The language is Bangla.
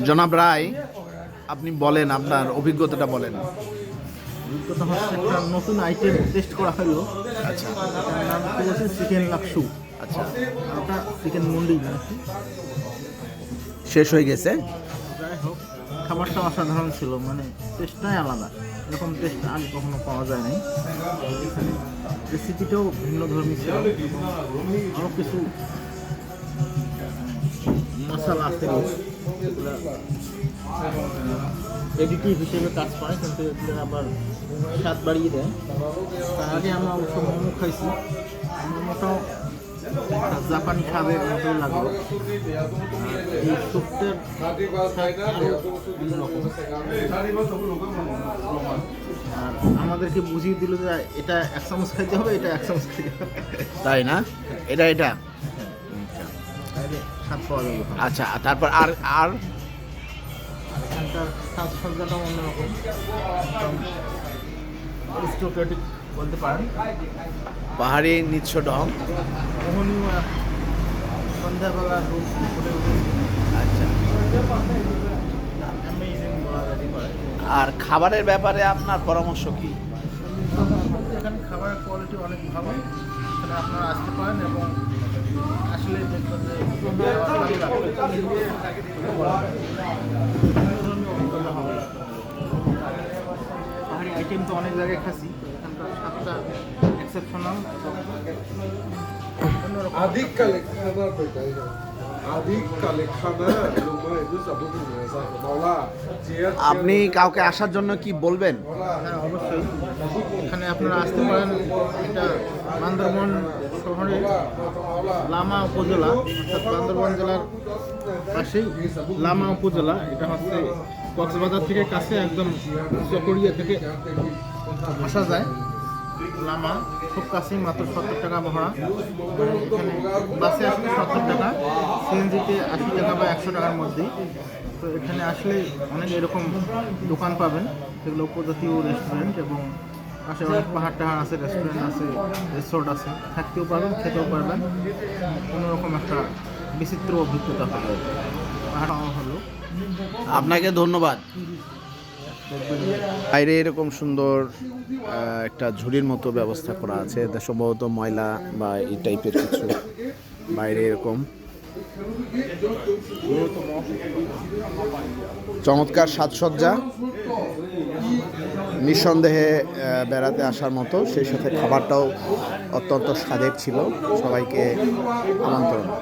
জনাব রায়, আপনি বলেন, আপনার অভিজ্ঞতাটা বলেন। অভিজ্ঞতা হচ্ছে একটা নতুন আইটেম টেস্ট করা হলো। আচ্ছা এটার নাম কি বলছে, চিকেন লাকসু। আচ্ছা, ওটা চিকেন মন্ডি নাকি। শেষ হয়ে গেছে। যাই হোক, খাবারটা অসাধারণ ছিল, মানে টেস্টটাই আলাদা, এরকম টেস্ট আগে কখনো পাওয়া যায় নাই। এখানে রেসিপিটাও ভিন্ন ধর্মী ছিল এবং আরও কিছু মশলা আছে যেগুলো এডিটিভ হিসেবে কাজ পায়, কিন্তু এগুলো আবার স্বাদ বাড়িয়ে দেয়। তার আগে আমরা অবশ্য মোমো খাইছি। মোমোটাও জাপানি স্বাদের মতোই লাগলো। এই স্যুপটার আর আমাদেরকে বুঝিয়ে দিল যে এটা 1 চামচ খাইতে হবে, এটা 1 চামচ খাইতে হবে। তাই না? এটা তাহলে স্বাদ পাওয়া যাবে। আচ্ছা, তারপর আর আর এখানকার সাজসজ্জাটাও অন্যরকম, অ্যারিস্টোক্রেটিক বলতে পারেন। পাহাড়ি নিচ্ছ ঢং। মোহনীয় সন্ধ্যাবেলার রূপ ফুটে উঠেছে। আচ্ছা, অ্যামেজিং বলা যেতে পারে। আর খাবারের ব্যাপারে আপনার পরামর্শ কি? এখানে খাবারের কোয়ালিটি অনেক ভালো। এখানে আপনারা আসতে পারেন এবং আসলে দেখবেন যে পাহাড়ি আইটেম তো অনেক জায়গায় খাসি, এখানকার স্বাদটা এক্সেপশনাল। আপনি কাউকে আসার জন্য কি বলবেন? হ্যাঁ, অবশ্যই এখানে আপনারা আসতে পারেন। এটা বান্দরবন শহরের লামা উপজেলা, অর্থাৎ বান্দরবন জেলার পাশেই লামা উপজেলা। এটা হচ্ছে কক্সবাজার থেকে কাছে, একদম চকরিয়া থেকে আসা যায়। লামা খুব কাছেই, মাত্র 70 টাকা ভাড়া। এখানে বাসে আসলে 70 টাকা, সিএনজিতে 80 টাকা বা 100 টাকার মধ্যেই। তো এখানে আসলে অনেক এরকম দোকান পাবেন, যেগুলো উপজাতীয় রেস্টুরেন্ট, এবং পাশে অনেক পাহাড় টাহাড় আছে, রেস্টুরেন্ট আছে, রিসোর্ট আছে, থাকতেও পারবেন, খেতেও পারবেন। কোনোরকম একটা বিচিত্র অভিজ্ঞতা হবে। পাহাড় হলো। আপনাকে ধন্যবাদ। বাইরে এরকম সুন্দর একটা ঝুড়ির মতো ব্যবস্থা করা আছে, এটা সম্ভবত ময়লা বা এই টাইপের কিছু। বাইরে এরকম চমৎকার সাজসজ্জা, নিঃসন্দেহে বেড়াতে আসার মতো। সেই সাথে খাবারটাও অত্যন্ত স্বাদের ছিল। সবাইকে আমন্ত্রণ।